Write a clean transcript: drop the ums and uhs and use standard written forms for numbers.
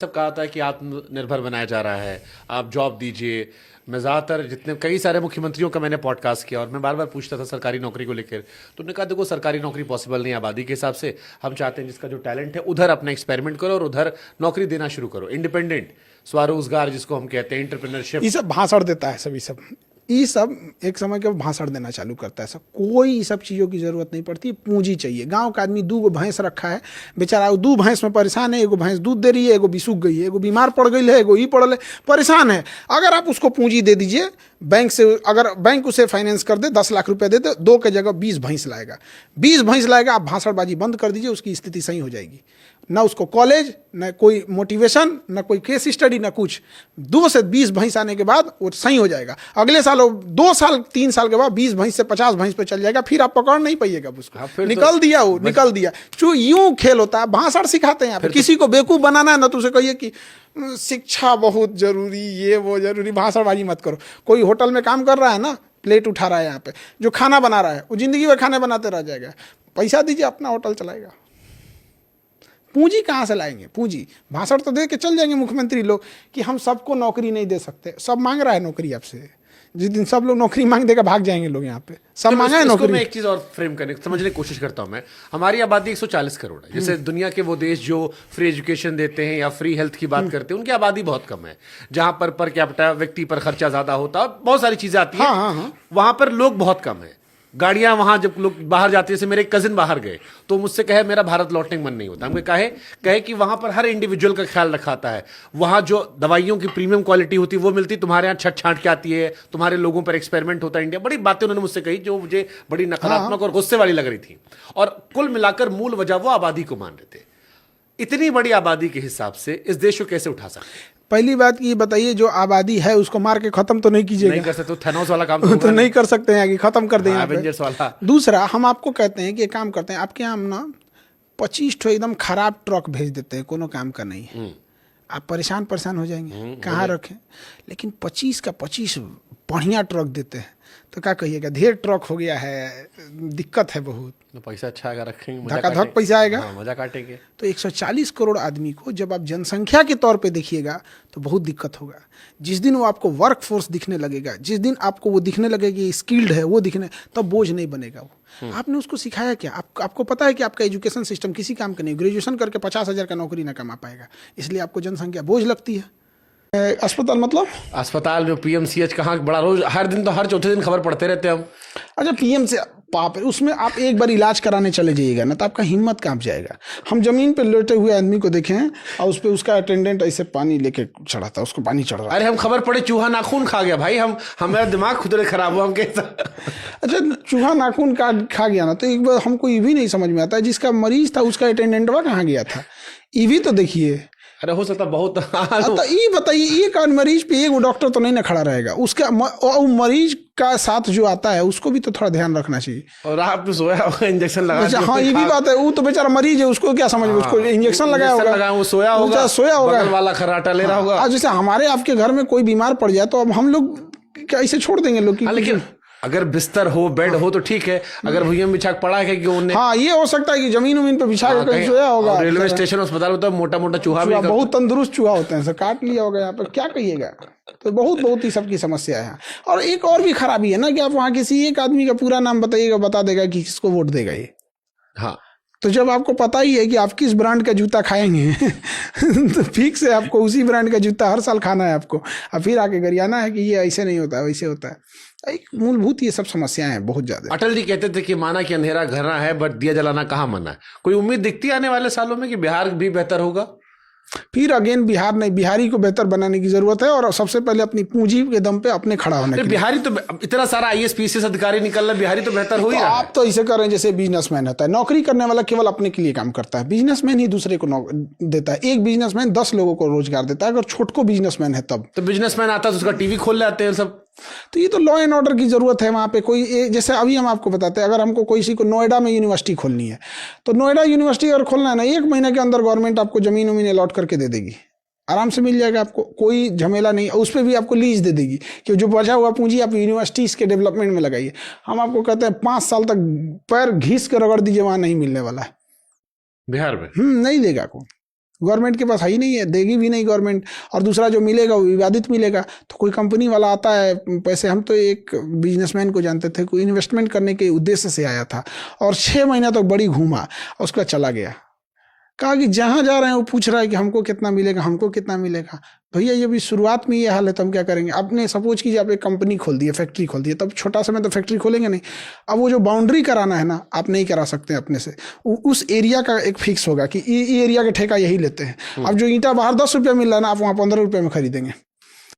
सब कहा था कि आत्मनिर्भर बनाया जा रहा है, आप जॉब दीजिए। मैं ज़्यादातर जितने कई सारे मुख्यमंत्रियों का मैंने पॉडकास्ट किया और मैं बार बार पूछता था सरकारी नौकरी को लेकर, तो उन्होंने कहा देखो सरकारी नौकरी पॉसिबल नहीं है आबादी के हिसाब से। हम चाहते हैं जिसका जो टैलेंट है उधर अपना एक्सपेरिमेंट करो और उधर नौकरी देना शुरू करो। इंडिपेंडेंट स्वरोजगार जिसको हम कहते हैं, एंटरप्रेन्योरशिप। ये सब भाषण देता है सभी सब, ये सब एक समय के भाषण देना चालू करता है। सब कोई ये सब चीज़ों की ज़रूरत नहीं पड़ती, पूंजी चाहिए। गांव का आदमी 2 भैंस रखा है, बेचारा 2 भैंस में परेशान है। एगो भैंस दूध दे रही है, एगो बिसुक गई है, एगो बीमार पड़ गई है, एगो ही पड़ल है, परेशान है। अगर आप उसको पूंजी दे दीजिए बैंक से, अगर बैंक उसे फाइनेंस कर दे, 10 लाख रुपए दे दे, 2 के जगह 20 भैंस लाएगा। 20 भैंस लाएगा, आप भाषणबाजी बंद कर दीजिए, उसकी स्थिति सही हो जाएगी। ना उसको कॉलेज, ना कोई मोटिवेशन, ना कोई केस स्टडी, ना कुछ। 2 से 20 भैंस आने के बाद वो सही हो जाएगा। अगले साल 2 साल 3 साल के बाद 20 भैंस से 50 भैंस पे चल जाएगा, फिर आप पकड़ नहीं पाइएगा उसको। निकल दिया वो, निकल दिया। जो यूं खेल होता है, भाषण सिखाते हैं यहाँ पे। किसी को बेवकूफ बनाना है ना, तो उसे कहिए कि शिक्षा बहुत जरूरी, ये वो जरूरी, भाषणबाजी मत करो। कोई होटल में काम कर रहा है ना, प्लेट उठा रहा है यहाँ पे, जो खाना बना रहा है वो जिंदगी भर खाने बनाते रह जाएगा। पैसा दीजिए, अपना होटल चलाएगा। पूंजी कहाँ से लाएंगे? पूंजी भाषण तो दे के चल जाएंगे मुख्यमंत्री लोग कि हम सबको नौकरी नहीं दे सकते। सब मांग रहा है नौकरी आपसे। जिस दिन सब लोग नौकरी मांग देगा, भाग जाएंगे लोग यहाँ पे। सब मांगा है नौकरी। मैं एक चीज और फ्रेम करने समझने की कोशिश करता हूं मैं। हमारी आबादी 140 करोड़ है। जैसे दुनिया के वो देश जो फ्री एजुकेशन देते हैं या फ्री हेल्थ की बात करते हैं, उनकी आबादी बहुत कम है। जहां पर कैपिटा व्यक्ति पर खर्चा ज्यादा होता है, बहुत सारी चीजें आती है। वहां पर लोग बहुत कम है। गाड़ियां वहां जब लोग बाहर जाते हैं, जैसे मेरे कजिन बाहर गए तो मुझसे कहे मेरा भारत लौटने का मन नहीं होता। हमने कहे कि वहां पर हर इंडिविजुअल का ख्याल रखा आता है। वहां जो दवाइयों की प्रीमियम क्वालिटी होती है वो मिलती, तुम्हारे यहाँ छट छांट के आती है, तुम्हारे लोगों पर एक्सपेरिमेंट होता है। इंडिया बड़ी बातें उन्होंने मुझसे कही जो मुझे बड़ी नकारात्मक और गुस्से वाली लग रही थी। और कुल मिलाकर मूल वजह वो आबादी को मान रहे थे। इतनी बड़ी आबादी के हिसाब से इस देश को कैसे उठा सकते? पहली बात ये बताइए, जो आबादी है उसको मार के खत्म तो नहीं कीजिएगा। नहीं कर सकते, थैनोस वाला काम तो नहीं कर सकते हैं कि खत्म कर दें एवेंजर्स वाला। दूसरा, हम आपको कहते हैं कि एक काम करते हैं, आपके यहाँ ना 25 ठो एकदम खराब ट्रक भेज देते हैं, कोनो काम का नहीं है। आप परेशान हो जाएंगे, कहाँ रखें। लेकिन 25 का 25 बढ़िया ट्रक देते हैं, तो क्या कहिएगा, ढेर ट्रक हो गया है, दिक्कत है बहुत। पैसा अच्छा आएगा, रखेंगे, धकाधक पैसा आएगा, मजा काटेंगे। तो 140 करोड़ आदमी को जब आप जनसंख्या के तौर पे देखिएगा तो बहुत दिक्कत होगा। जिस दिन वो आपको वर्क फोर्स दिखने लगेगा, जिस दिन आपको वो दिखने लगेगा कि स्किल्ड है, वो दिखने, तब बोझ नहीं बनेगा वो। आपने उसको सिखाया क्या? आपको पता है कि आपका एजुकेशन सिस्टम किसी काम का नहीं। ग्रेजुएशन करके 50,000 का नौकरी ना कमा पाएगा, इसलिए आपको जनसंख्या बोझ लगती है। अस्पताल मतलब अस्पताल में पीएमसीएच कहाँ बड़ा, रोज हर दिन तो हर चौथे दिन खबर पढ़ते रहते हैं हम। अच्छा, पीएम से पाप है उसमें, आप एक बार इलाज कराने चले जाइएगा ना, तो आपका हिम्मत कांप जाएगा। हम जमीन पे लेटे हुए आदमी को देखे हैं और उस पे उसका अटेंडेंट ऐसे पानी लेके चढ़ा था, उसको पानी चढ़ रहा। अरे हम खबर पड़े चूहा नाखून खा गया भाई, हमारा दिमाग खुद खराब हुआ हम कैसा। अच्छा, चूहा नाखून का खा गया ना, तो एक बार हमको ये भी नहीं समझ में आता, जिसका मरीज था उसका अटेंडेंट वह कहाँ गया था? ये भी तो देखिए। अरे हो सकता बहुत। तो ये बताइए, एक मरीज पे एक डॉक्टर तो नहीं ना खड़ा रहेगा, उसका मरीज का साथ जो आता है उसको भी तो थोड़ा ध्यान रखना चाहिए। और आप तो सोया होगा, इंजेक्शन लगा। अच्छा, हाँ ये भी बात है, वो तो बेचारा मरीज है, उसको क्या समझ में, उसको इंजेक्शन लगाया होगा, वो सोया होगा, बगल वाला खर्राटा ले रहा होगा। जैसे हमारे आपके घर में कोई बीमार पड़ जाए तो अब हम लोग कैसे छोड़ देंगे लोग? लेकिन अगर बिस्तर हो, बेड हो तो ठीक है। अगर भुइयां में बिछा पड़ा है कि उन्हें, हाँ ये हो सकता है कि जमीन पे बिछा के कहीं सोया होगा। रेलवे स्टेशन अस्पताल होता है, मोटा मोटा चूहा भी, बहुत तंदुरुस्त चूहा होते हैं, सर काट लिया होगा यहाँ पर, क्या कहिएगा। तो बहुत ही सबकी समस्या है। और एक और भी खराबी है ना कि आप वहाँ किसी एक आदमी का पूरा नाम बताइएगा, बता देगा कि किसको वोट देगा ये। हाँ, तो जब आपको पता ही है कि आप किस ब्रांड का जूता खाएंगे तो फिक्स है आपको उसी ब्रांड का जूता हर साल खाना है आपको, और फिर आके गरियाना है कि ये ऐसे नहीं होता है, वैसे होता है। एक मूलभूत ये सब समस्याएं हैं बहुत ज्यादा। अटल जी कहते थे कि माना कि अंधेरा घरना है बट दिया जलाना कहाँ मना है। कोई उम्मीद दिखती आने वाले सालों में कि बिहार भी बेहतर होगा? फिर अगेन बिहार नहीं, बिहारी को बेहतर बनाने की जरूरत है, और सबसे पहले अपनी पूंजी के दम पे अपने खड़ा होने के लिए। बिहारी तो इतना सारा आईएएस पीसीएस अधिकारी निकल रहा है, बिहारी तो बेहतर हो ही रहा है। आप तो ऐसे कर रहे हैं जैसे बिजनेसमैन होता है, नौकरी करने वाला केवल अपने के लिए काम करता है, बिजनेसमैन ही दूसरे को देता है। एक बिजनेसमैन 10 लोगों को रोजगार देता है, अगर छोटको बिजनेसमैन है तब। तो बिजनेसमैन आता है तो उसका टीवी खोल लेते हैं सब। तो ये तो लॉ एंड ऑर्डर की जरूरत है वहाँ पे। कोई जैसे अभी हम आपको बताते हैं, अगर हमको किसी को नोएडा में यूनिवर्सिटी खोलनी है, तो नोएडा यूनिवर्सिटी अगर खोलना है ना, 1 महीने के अंदर गवर्नमेंट आपको जमीन उमीन अलॉट करके दे देगी, आराम से मिल जाएगा आपको, कोई झमेला नहीं। उस पर भी आपको लीज दे देगी कि जो बचा हुआ पूंजी आप यूनिवर्सिटीज के डेवलपमेंट में लगाइए। हम आपको कहते हैं 5 साल तक पैर घिस कर रगड़ दीजिए, वहां नहीं मिलने वाला है बिहार में। नहीं देगा कोई। गवर्नमेंट के पास है ही नहीं है, देगी भी नहीं गवर्नमेंट, और दूसरा जो मिलेगा वो विवादित मिलेगा। तो कोई कंपनी वाला आता है पैसे, हम तो एक बिजनेसमैन को जानते थे, कोई इन्वेस्टमेंट करने के उद्देश्य से आया था और 6 महीना तक बड़ी घूमा और उसके बाद चला गया। कहा कि जहाँ जा रहे हैं वो पूछ रहा है कि हमको कितना मिलेगा, हमको कितना मिलेगा। भैया ये भी शुरुआत में ये हाल है तो हम क्या करेंगे। आपने सपोज कीजिए आप एक कंपनी खोल दी है, फैक्ट्री खोल दी है, तब छोटा सा में तो फैक्ट्री खोलेंगे नहीं। अब वो जो बाउंड्री कराना है ना, आप नहीं करा सकते अपने से, उस एरिया का एक फिक्स होगा कि ये एरिया का ठेका यही लेते हैं। अब जो ईंटा बाहर 10 रुपया मिल रहा है ना, आप वहाँ 15 रुपये में खरीदेंगे।